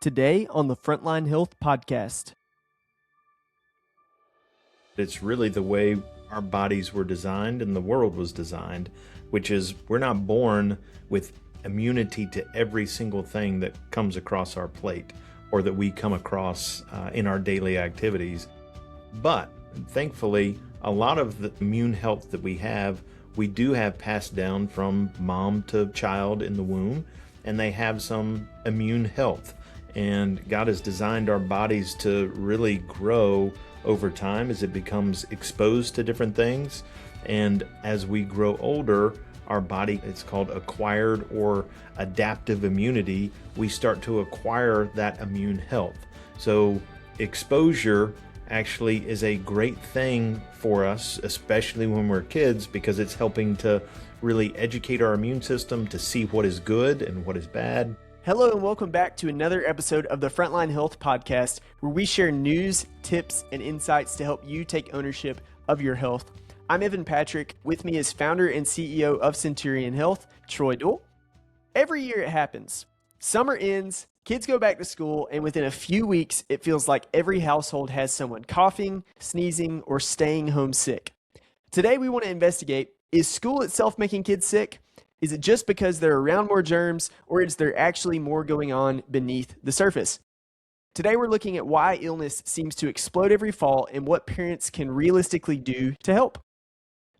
Today on the Frontline Health Podcast. It's really the way our bodies were designed and the world was designed, which is we're not born with immunity to every single thing that comes across our plate or that we come across in our daily activities. But thankfully, a lot of the immune health that we do have passed down from mom to child in the womb, and they have some immune health. And God has designed our bodies to really grow over time as it becomes exposed to different things. And as we grow older, our body, it's called acquired or adaptive immunity, we start to acquire that immune health. So exposure actually is a great thing for us, especially when we're kids, because it's helping to really educate our immune system to see what is good and what is bad. Hello and welcome back to another episode of the Frontline Health Podcast, where we share news, tips, and insights to help you take ownership of your health. I'm Evan Patrick. With me is founder and CEO of Centurion Health, Troy Duell. Every year it happens. Summer ends, kids go back to school, and within a few weeks, it feels like every household has someone coughing, sneezing, or staying home sick. Today we want to investigate, is school itself making kids sick? Is it just because they're around more germs, or is there actually more going on beneath the surface? Today we're looking at why illness seems to explode every fall and what parents can realistically do to help.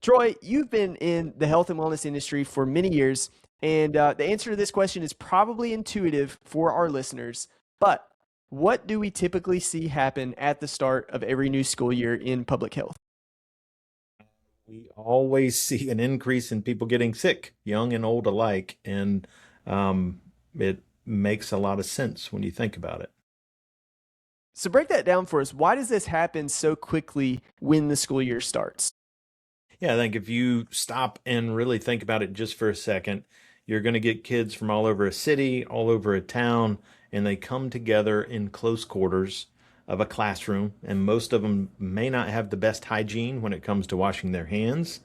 Troy, you've been in the health and wellness industry for many years, and the answer to this question is probably intuitive for our listeners, but what do we typically see happen at the start of every new school year in public health? We always see an increase in people getting sick, young and old alike, and it makes a lot of sense when you think about it. So break that down for us. Why does this happen so quickly when the school year starts? Yeah, I think if you stop and really think about it just for a second, you're going to get kids from all over a city, all over a town, and they come together in close quarters of a classroom, and most of them may not have the best hygiene when it comes to washing their hands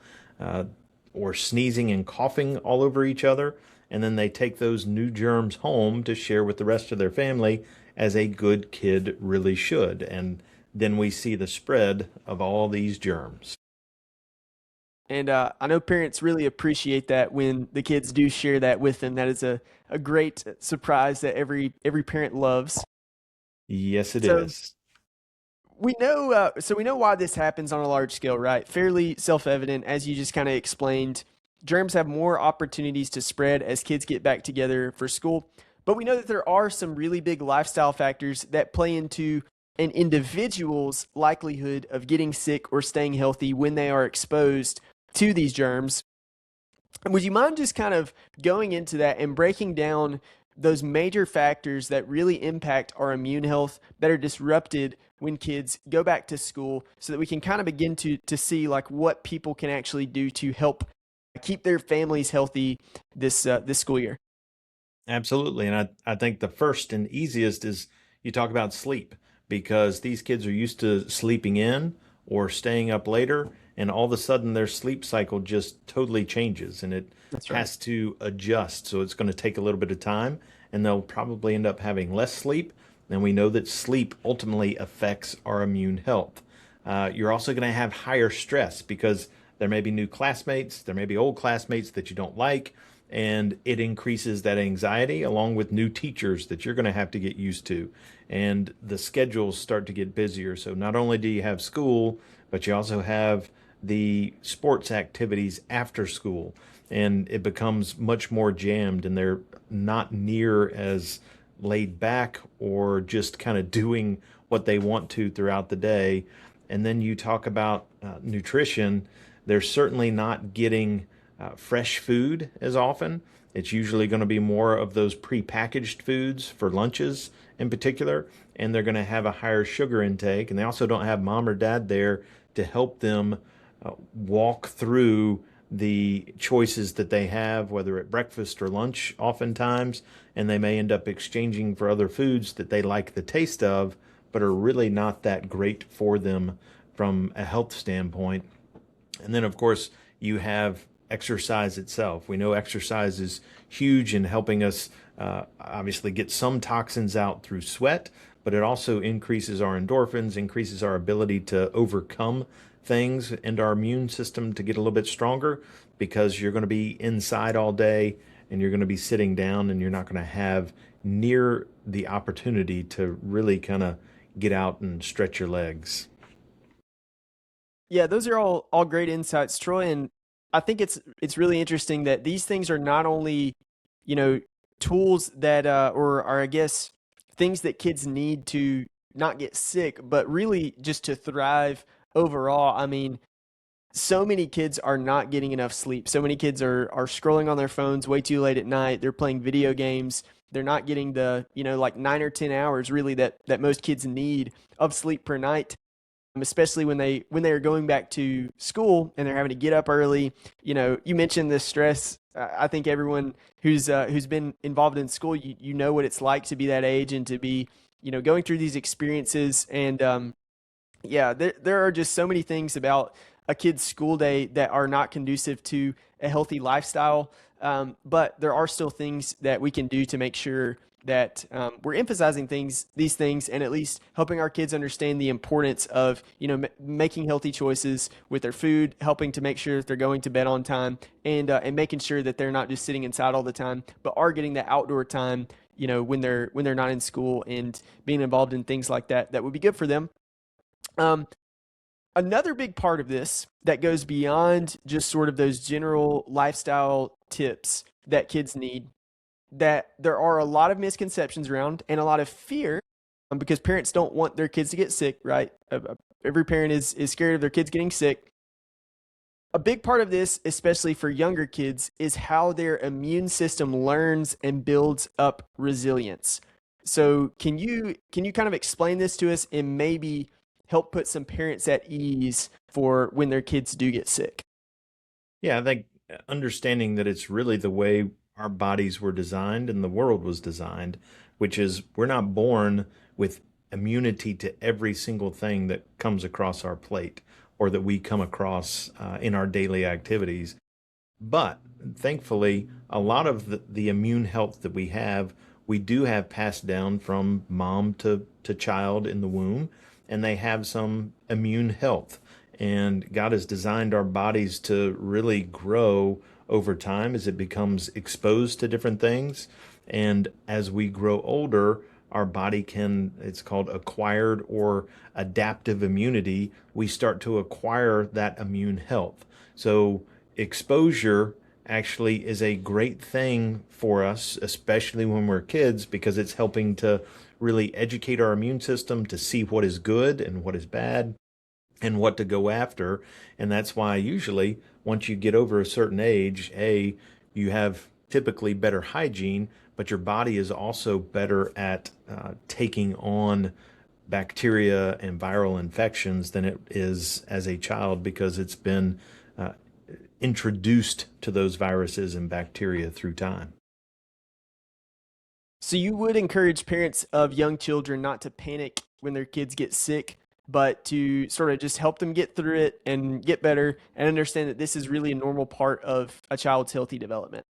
or sneezing and coughing all over each other. And then they take those new germs home to share with the rest of their family, as a good kid really should. And then we see the spread of all these germs. And I know parents really appreciate that when the kids do share that with them. That is a great surprise that every parent loves. Yes, it is. We know why this happens on a large scale, right? Fairly self-evident, as you just kind of explained. Germs have more opportunities to spread as kids get back together for school. But we know that there are some really big lifestyle factors that play into an individual's likelihood of getting sick or staying healthy when they are exposed to these germs. Would you mind just kind of going into that and breaking down those major factors that really impact our immune health that are disrupted when kids go back to school, so that we can kind of begin to see like what people can actually do to help keep their families healthy this school year? Absolutely. And I think the first and easiest is you talk about sleep, because these kids are used to sleeping in or staying up later, and all of a sudden their sleep cycle just totally changes, and it has to adjust. So it's going to take a little bit of time, and they'll probably end up having less sleep. And we know that sleep ultimately affects our immune health. You're also going to have higher stress, because there may be new classmates, there may be old classmates that you don't like, and it increases that anxiety, along with new teachers that you're going to have to get used to. And the schedules start to get busier. So not only do you have school, but you also have the sports activities after school, and it becomes much more jammed, and they're not near as laid back or just kind of doing what they want to throughout the day. And then you talk about nutrition. They're certainly not getting fresh food as often. It's usually going to be more of those prepackaged foods for lunches in particular, and they're going to have a higher sugar intake. And they also don't have mom or dad there to help them walk through the choices that they have, whether at breakfast or lunch oftentimes, and they may end up exchanging for other foods that they like the taste of, but are really not that great for them from a health standpoint. And then, of course, you have exercise itself. We know exercise is huge in helping us obviously get some toxins out through sweat, but it also increases our endorphins, increases our ability to overcome things and our immune system to get a little bit stronger because you're going to be inside all day and you're going to be sitting down and you're not going to have near the opportunity to really kind of get out and stretch your legs. Yeah, those are all great insights, Troy, and I think it's really interesting that these things are not only, you know, tools that or I guess things that kids need to not get sick, but really just to thrive overall. I mean, so many kids are not getting enough sleep. So many kids are scrolling on their phones way too late at night. They're playing video games. They're not getting the, like 9 or 10 hours really that most kids need of sleep per night, especially when they are going back to school and they're having to get up early. You mentioned the stress. I think everyone who's been involved in school, you know what it's like to be that age and to be going through these experiences. And yeah, there are just so many things about a kid's school day that are not conducive to a healthy lifestyle. But there are still things that we can do to make sure that we're emphasizing these things, and at least helping our kids understand the importance of making healthy choices with their food, helping to make sure that they're going to bed on time, and making sure that they're not just sitting inside all the time, but are getting that outdoor time. When they're not in school, and being involved in things like that would be good for them. Um, Another big part of this that goes beyond just sort of those general lifestyle tips that kids need, that there are a lot of misconceptions around and a lot of fear, because parents don't want their kids to get sick, right? Every parent is scared of their kids getting sick. A big part of this, especially for younger kids, is how their immune system learns and builds up resilience. So can you kind of explain this to us and maybe help put some parents at ease for when their kids do get sick? Yeah, I think understanding that it's really the way our bodies were designed and the world was designed, which is we're not born with immunity to every single thing that comes across our plate or that we come across in our daily activities. But thankfully, a lot of the immune health that we do have passed down from mom to child in the womb, and they have some immune health. And God has designed our bodies to really grow over time as it becomes exposed to different things. And as we grow older, our body it's called acquired or adaptive immunity. We start to acquire that immune health. So exposure actually is a great thing for us, especially when we're kids, because it's helping to really educate our immune system to see what is good and what is bad and what to go after. And that's why usually once you get over a certain age, you have typically better hygiene, but your body is also better at taking on bacteria and viral infections than it is as a child, because it's been uh, introduced to those viruses and bacteria through time. So you would encourage parents of young children not to panic when their kids get sick, but to sort of just help them get through it and get better, and understand that this is really a normal part of a child's healthy development.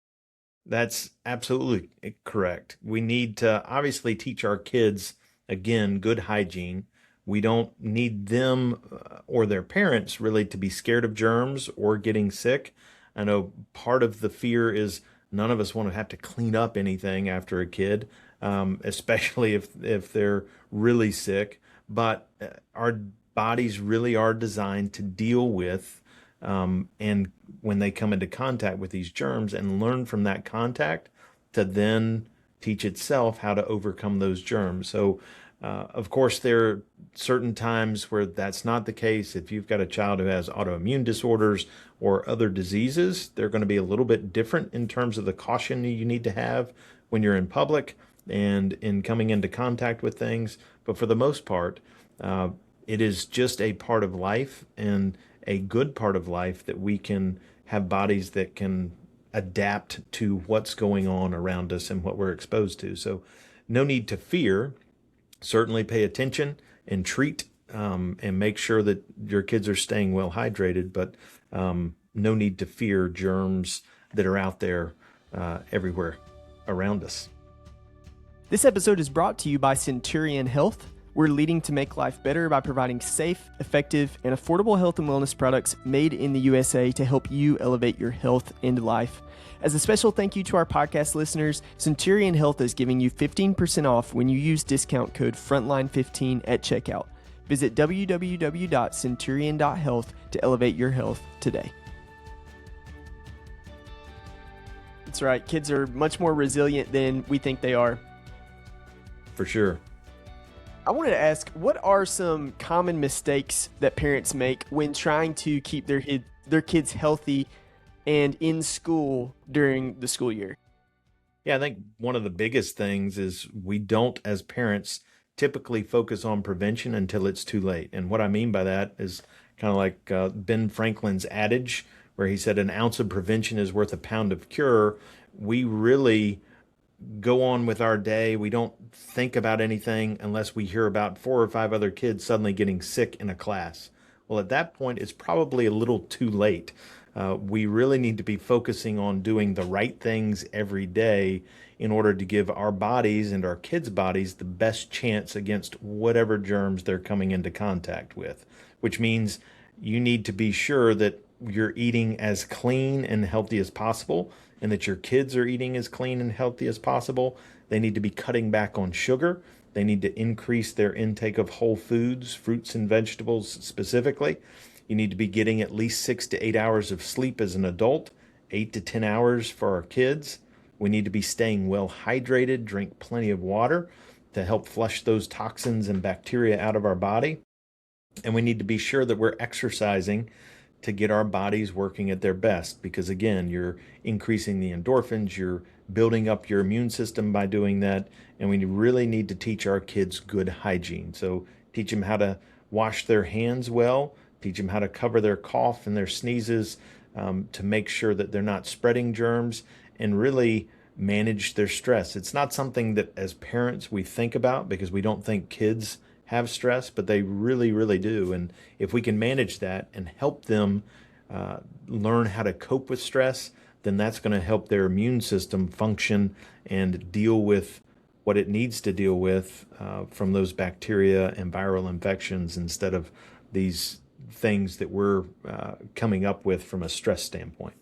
That's absolutely correct. We need to obviously teach our kids, again, good hygiene. We don't need them or their parents really to be scared of germs or getting sick. I know part of the fear is none of us want to have to clean up anything after a kid, especially if they're really sick. But our bodies really are designed to deal with and when they come into contact with these germs, and learn from that contact to then teach itself how to overcome those germs. So, of course, there are certain times where that's not the case. If you've got a child who has autoimmune disorders or other diseases, they're going to be a little bit different in terms of the caution you need to have when you're in public and in coming into contact with things. But for the most part, it is just a part of life, and a good part of life, that we can have bodies that can adapt to what's going on around us and what we're exposed to. So no need to fear. Certainly pay attention and treat and make sure that your kids are staying well hydrated. But no need to fear germs that are out there everywhere around us. This episode is brought to you by Centurion Health. We're leading to make life better by providing safe, effective, and affordable health and wellness products made in the USA to help you elevate your health and life. As a special thank you to our podcast listeners, Centurion Health is giving you 15% off when you use discount code Frontline15 at checkout. Visit www.centurion.health to elevate your health today. That's right. Kids are much more resilient than we think they are. For sure. I wanted to ask, what are some common mistakes that parents make when trying to keep their kids healthy and in school during the school year? Yeah, I think one of the biggest things is we don't, as parents, typically focus on prevention until it's too late. And what I mean by that is kind of like Ben Franklin's adage, where he said an ounce of prevention is worth a pound of cure. We really go on with our day. We don't think about anything unless we hear about 4 or 5 other kids suddenly getting sick in a class. Well, at that point, it's probably a little too late. We really need to be focusing on doing the right things every day in order to give our bodies and our kids' bodies the best chance against whatever germs they're coming into contact with, which means you need to be sure that you're eating as clean and healthy as possible, and that your kids are eating as clean and healthy as possible. They need to be cutting back on sugar. They need to increase their intake of whole foods, fruits and vegetables specifically. You need to be getting at least 6 to 8 hours of sleep as an adult, 8 to 10 hours for our kids. We need to be staying well hydrated, drink plenty of water to help flush those toxins and bacteria out of our body. And we need to be sure that we're exercising to get our bodies working at their best, because again, you're increasing the endorphins, you're building up your immune system by doing that, and we really need to teach our kids good hygiene. So teach them how to wash their hands well, teach them how to cover their cough and their sneezes to make sure that they're not spreading germs, and really manage their stress. It's not something that as parents we think about because we don't think kids have stress, but they really, really do. And if we can manage that and help them learn how to cope with stress, then that's going to help their immune system function and deal with what it needs to deal with from those bacteria and viral infections instead of these things that we're coming up with from a stress standpoint.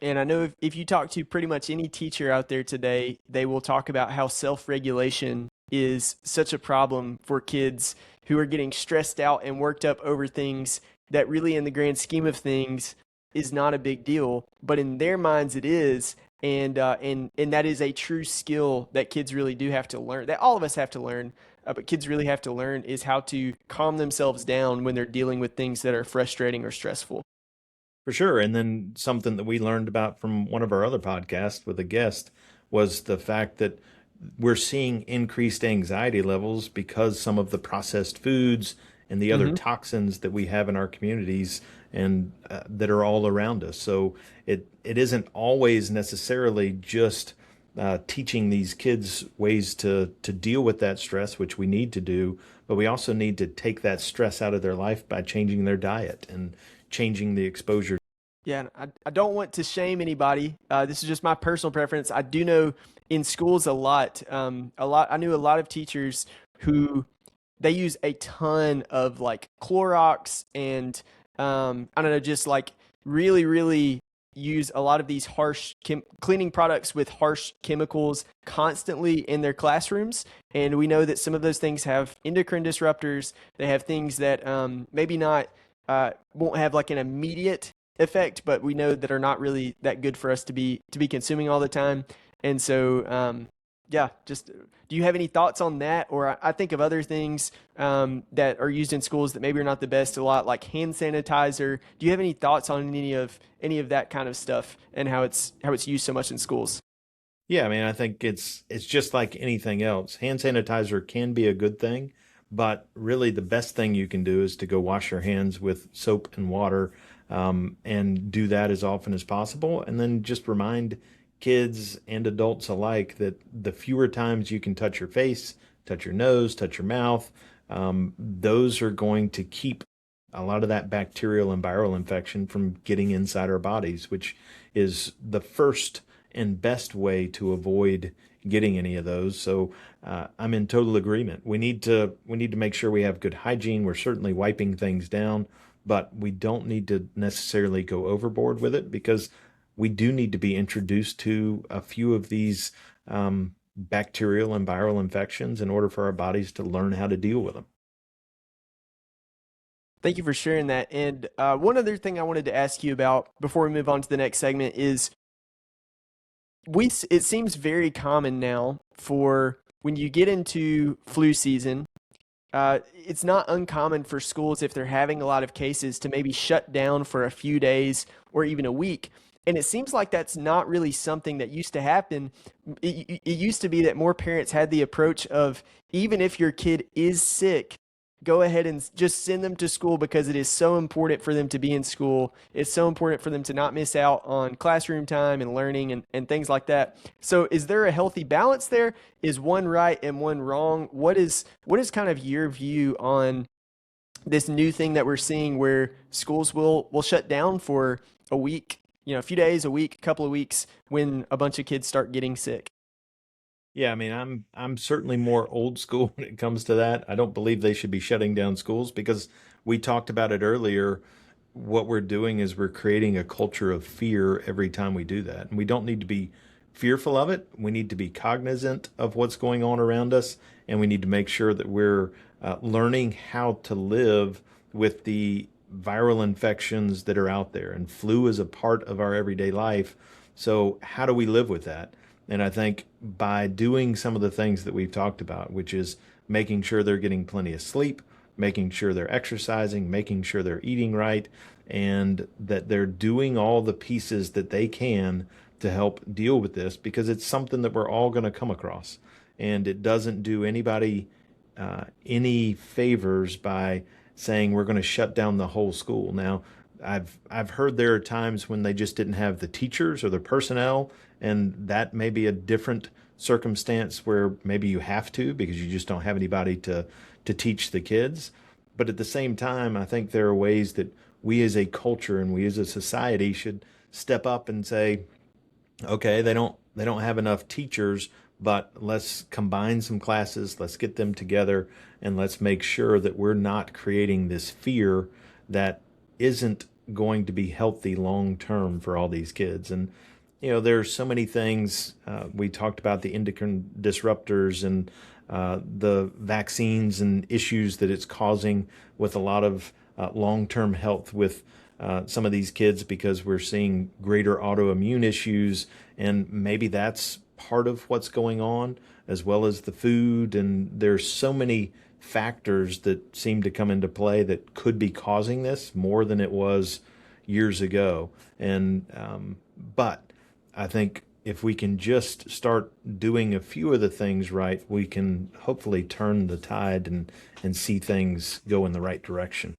And I know if you talk to pretty much any teacher out there today, they will talk about how self-regulation is such a problem for kids who are getting stressed out and worked up over things that really in the grand scheme of things is not a big deal, but in their minds it is. And that is a true skill that kids really do have to learn, that all of us have to learn, but kids really have to learn, is how to calm themselves down when they're dealing with things that are frustrating or stressful. For sure. And then something that we learned about from one of our other podcasts with a guest was the fact that we're seeing increased anxiety levels because some of the processed foods and the other toxins that we have in our communities and that are all around us. So it isn't always necessarily just teaching these kids ways to deal with that stress, which we need to do, but we also need to take that stress out of their life by changing their diet and changing the exposure. Yeah, I don't want to shame anybody. This is just my personal preference. I do know in schools a lot. I knew a lot of teachers who they use a ton of like Clorox and I don't know, just like really, really use a lot of these harsh cleaning products with harsh chemicals constantly in their classrooms. And we know that some of those things have endocrine disruptors. They have things that maybe not won't have like an immediate effect, but we know that are not really that good for us to be consuming all the time. And so yeah, just do you have any thoughts on that? Or I think of other things that are used in schools that maybe are not the best, a lot like hand sanitizer. Do you have any thoughts on any of that kind of stuff and how it's used so much in schools? Yeah, I mean, I think it's just like anything else. Hand sanitizer can be a good thing, but really the best thing you can do is to go wash your hands with soap and water, and do that as often as possible. And then just remind kids and adults alike that the fewer times you can touch your face, touch your nose, touch your mouth, those are going to keep a lot of that bacterial and viral infection from getting inside our bodies, which is the first and best way to avoid getting any of those. So I'm in total agreement. We need to make sure we have good hygiene. We're certainly wiping things down, but we don't need to necessarily go overboard with it, because we do need to be introduced to a few of these bacterial and viral infections in order for our bodies to learn how to deal with them. Thank you for sharing that. And one other thing I wanted to ask you about before we move on to the next segment is it seems very common now for when you get into flu season, it's not uncommon for schools, if they're having a lot of cases, to maybe shut down for a few days or even a week. And it seems like that's not really something that used to happen. It used to be that more parents had the approach of, even if your kid is sick, go ahead and just send them to school, because it is so important for them to be in school. It's so important for them to not miss out on classroom time and learning and things like that. So is there a healthy balance there? Is one right and one wrong? What is kind of your view on this new thing that we're seeing, where schools will shut down for a week, a few days, a week, a couple of weeks, when a bunch of kids start getting sick? Yeah, I mean, I'm certainly more old school when it comes to that. I don't believe they should be shutting down schools, because we talked about it earlier. What we're doing is we're creating a culture of fear every time we do that. And we don't need to be fearful of it. We need to be cognizant of what's going on around us, and we need to make sure that we're learning how to live with the viral infections that are out there. And flu is a part of our everyday life. So how do we live with that? And I think by doing some of the things that we've talked about, which is making sure they're getting plenty of sleep, making sure they're exercising, making sure they're eating right, and that they're doing all the pieces that they can to help deal with this, because it's something that we're all going to come across. And it doesn't do anybody any favors by saying we're going to shut down the whole school. Now, I've heard there are times when they just didn't have the teachers or the personnel, and that may be a different circumstance where maybe you have to, because you just don't have anybody to teach the kids. But at the same time, I think there are ways that we as a culture and we as a society should step up and say, okay, they don't have enough teachers, but let's combine some classes, let's get them together, and let's make sure that we're not creating this fear that isn't going to be healthy long term for all these kids. And there's so many things. We talked about the endocrine disruptors and the vaccines and issues that it's causing with a lot of long-term health with some of these kids, because we're seeing greater autoimmune issues, and maybe that's part of what's going on, as well as the food. And there's so many factors that seem to come into play that could be causing this more than it was years ago. And but I think if we can just start doing a few of the things right, we can hopefully turn the tide and see things go in the right direction.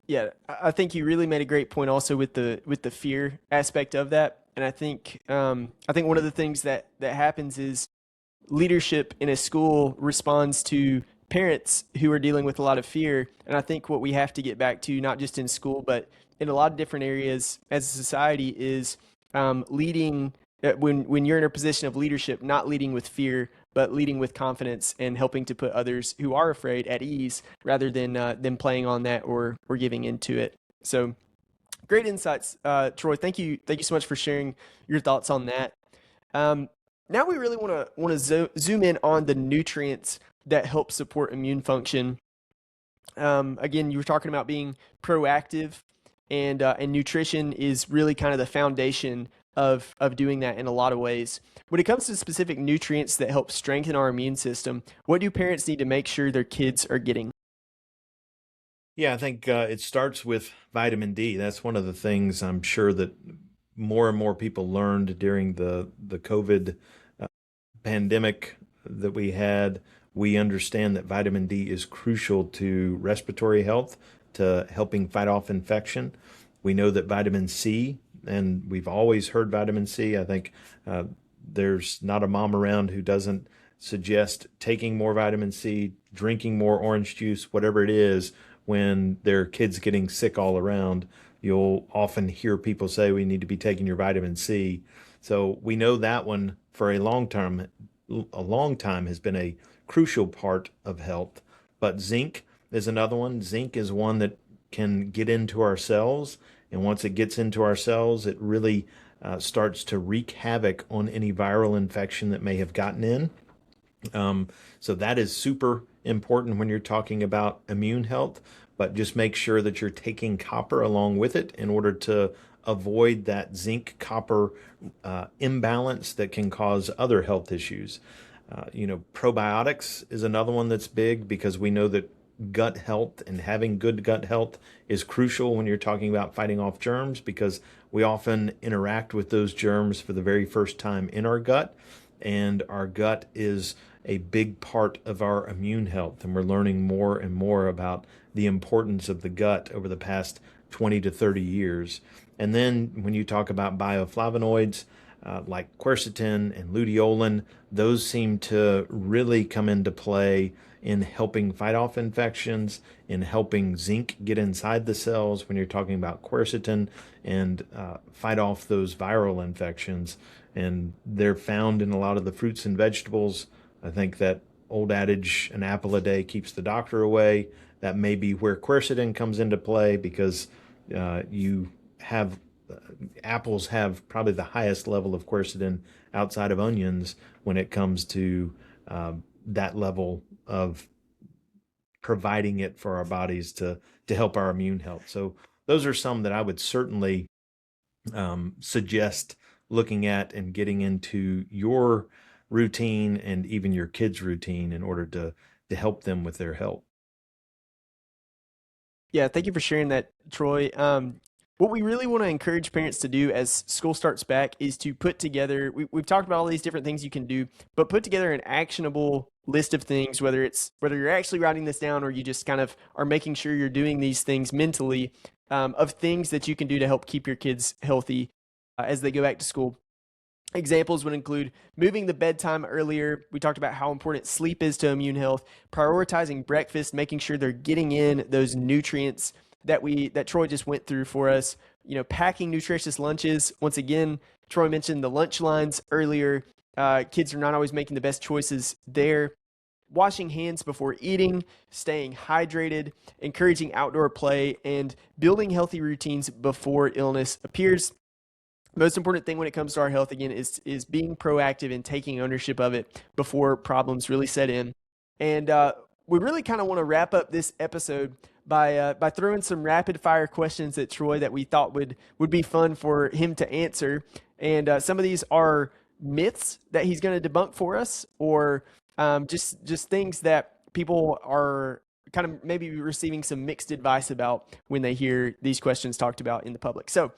Yeah, I think you really made a great point also with the fear aspect of that. And I think one of the things that happens is leadership in a school responds to parents who are dealing with a lot of fear. And I think what we have to get back to, not just in school, but in a lot of different areas as a society, is leading, when you're in a position of leadership, not leading with fear, but leading with confidence and helping to put others who are afraid at ease, rather than them playing on that or giving into it. So great insights, Troy. Thank you so much for sharing your thoughts on that. Now we really want to zoom in on the nutrients that help support immune function. Again, you were talking about being proactive, and nutrition is really kind of the foundation of doing that in a lot of ways. When it comes to specific nutrients that help strengthen our immune system, what do parents need to make sure their kids are getting? Yeah, I think it starts with vitamin D. That's one of the things I'm sure that more and more people learned during the COVID pandemic that we had. We understand that vitamin D is crucial to respiratory health, to helping fight off infection. We know that vitamin C, and we've always heard vitamin C. I think there's not a mom around who doesn't suggest taking more vitamin C, drinking more orange juice, whatever it is. when there are kids getting sick all around. You'll often hear people say we need to be taking your vitamin C. So we know that one for a long time has been a crucial part of health. But zinc is another one. Zinc is one that can get into our cells, and once it gets into our cells, it really starts to wreak havoc on any viral infection that may have gotten in. So that is super important when you're talking about immune health, but just make sure that you're taking copper along with it in order to avoid that zinc copper imbalance that can cause other health issues. Probiotics is another one that's big because we know that gut health and having good gut health is crucial when you're talking about fighting off germs, because we often interact with those germs for the very first time in our gut, and our gut is a big part of our immune health, and we're learning more and more about the importance of the gut over the past 20 to 30 years. And then when you talk about bioflavonoids, like quercetin and luteolin, those seem to really come into play in helping fight off infections, in helping zinc get inside the cells when you're talking about quercetin, and fight off those viral infections. And they're found in a lot of the fruits and vegetables. I think that old adage, an apple a day keeps the doctor away. That may be where quercetin comes into play, because you have apples have probably the highest level of quercetin outside of onions when it comes to that level of providing it for our bodies to help our immune health. So those are some that I would certainly suggest looking at and getting into your routine and even your kids' routine in order to help them with their health. Yeah, thank you for sharing that, Troy. What we really want to encourage parents to do as school starts back is to put together, we've talked about all these different things you can do, but put together an actionable list of things, whether you're actually writing this down or you just kind of are making sure you're doing these things mentally, of things that you can do to help keep your kids healthy as they go back to school. Examples would include moving the bedtime earlier. We talked about how important sleep is to immune health, prioritizing breakfast, making sure they're getting in those nutrients that Troy just went through for us. Packing nutritious lunches. Once again, Troy mentioned the lunch lines earlier. Kids are not always making the best choices there. Washing hands before eating, staying hydrated, encouraging outdoor play, and building healthy routines before illness appears. Most important thing when it comes to our health, again, is being proactive and taking ownership of it before problems really set in. And we really kind of want to wrap up this episode by throwing some rapid fire questions at Troy that we thought would be fun for him to answer. And some of these are myths that he's going to debunk for us, or just things that people are kind of maybe receiving some mixed advice about when they hear these questions talked about in the public. So,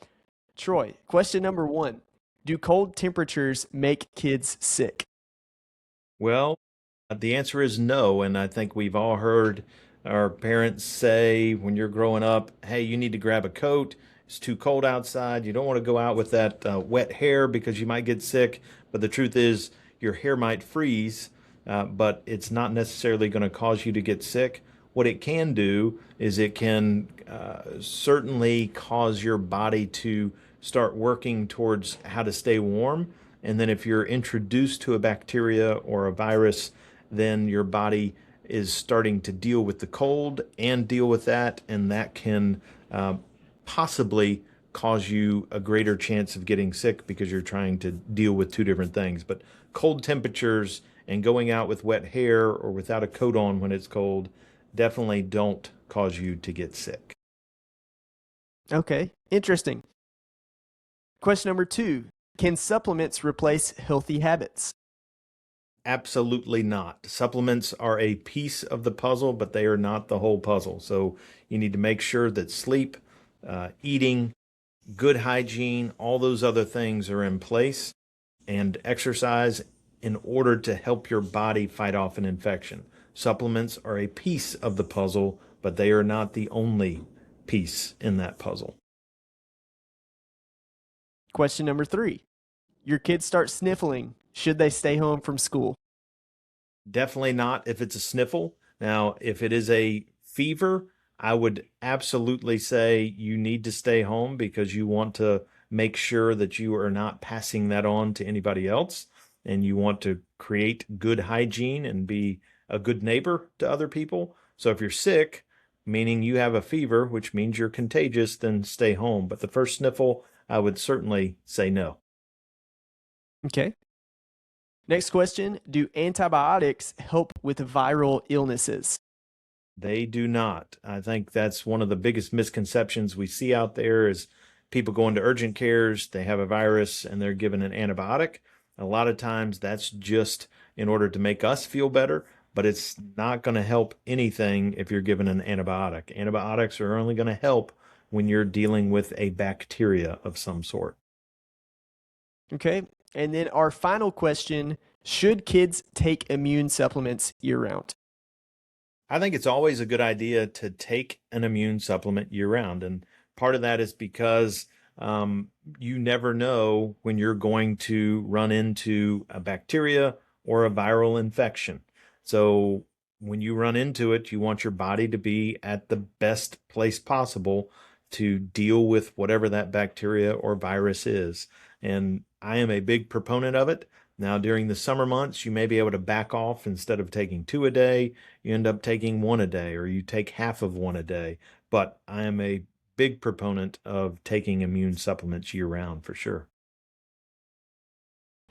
Troy, question number 1. Do cold temperatures make kids sick? Well, the answer is no. And I think we've all heard our parents say when you're growing up, hey, you need to grab a coat. It's too cold outside. You don't want to go out with that wet hair because you might get sick. But the truth is, your hair might freeze, but it's not necessarily going to cause you to get sick. What it can do is it can certainly cause your body to start working towards how to stay warm. And then if you're introduced to a bacteria or a virus, then your body is starting to deal with the cold and deal with that. And that can possibly cause you a greater chance of getting sick because you're trying to deal with two different things. But cold temperatures and going out with wet hair or without a coat on when it's cold definitely don't cause you to get sick. Okay, interesting. Question number 2. Can supplements replace healthy habits? Absolutely not. Supplements are a piece of the puzzle, but they are not the whole puzzle. So you need to make sure that sleep, eating, good hygiene, all those other things are in place, and exercise in order to help your body fight off an infection. Supplements are a piece of the puzzle, but they are not the only piece in that puzzle. Question number 3. Your kids start sniffling. Should they stay home from school? Definitely not if it's a sniffle. Now, if it is a fever, I would absolutely say you need to stay home because you want to make sure that you are not passing that on to anybody else. And you want to create good hygiene and be a good neighbor to other people. So if you're sick, meaning you have a fever, which means you're contagious, then stay home. But the first sniffle, I would certainly say no. Okay. Next question. Do antibiotics help with viral illnesses? They do not. I think that's one of the biggest misconceptions we see out there is people go into urgent cares, they have a virus, and they're given an antibiotic. A lot of times that's just in order to make us feel better, but it's not going to help anything if you're given an antibiotic. Antibiotics are only going to help when you're dealing with a bacteria of some sort. Okay. And then our final question, should kids take immune supplements year-round? I think it's always a good idea to take an immune supplement year round. And part of that is because you never know when you're going to run into a bacteria or a viral infection. So when you run into it, you want your body to be at the best place possible to deal with whatever that bacteria or virus is. And I am a big proponent of it. Now, during the summer months, you may be able to back off. Instead of taking 2 a day, you end up taking 1 a day, or you take half of 1 a day. But I am a big proponent of taking immune supplements year round for sure.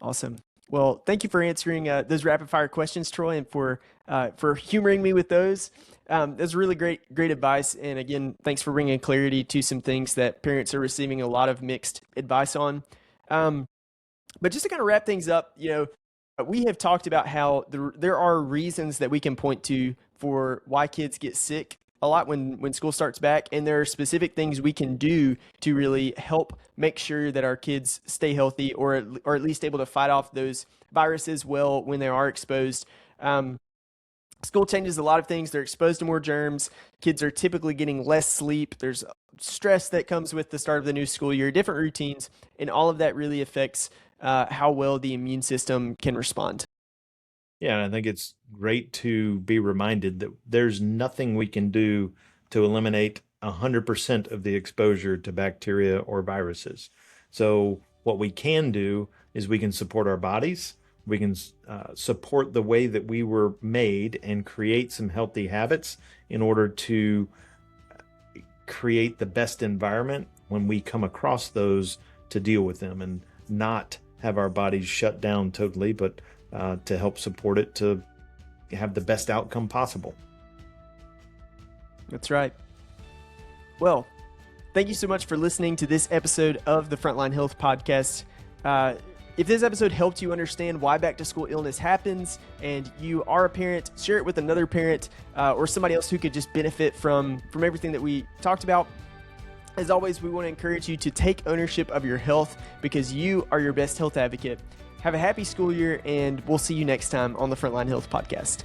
Awesome. Well, thank you for answering those rapid fire questions, Troy, and for humoring me with those. That's really great advice. And again, thanks for bringing clarity to some things that parents are receiving a lot of mixed advice on. But just to kind of wrap things up, we have talked about how there are reasons that we can point to for why kids get sick a lot when school starts back. And there are specific things we can do to really help make sure that our kids stay healthy or at least able to fight off those viruses well when they are exposed. School changes a lot of things. They're exposed to more germs. Kids are typically getting less sleep. There's stress that comes with the start of the new school year, different routines, and all of that really affects how well the immune system can respond. Yeah, and I think it's great to be reminded that there's nothing we can do to eliminate 100% of the exposure to bacteria or viruses. So what we can do is we can support our bodies. We can support the way that we were made and create some healthy habits in order to create the best environment when we come across those to deal with them and not have our bodies shut down totally, but to help support it to have the best outcome possible. That's right. Well, thank you so much for listening to this episode of the Frontline Health Podcast. If this episode helped you understand why back to school illness happens and you are a parent, share it with another parent or somebody else who could just benefit from everything that we talked about. As always, we want to encourage you to take ownership of your health because you are your best health advocate. Have a happy school year, and we'll see you next time on the Frontline Health Podcast.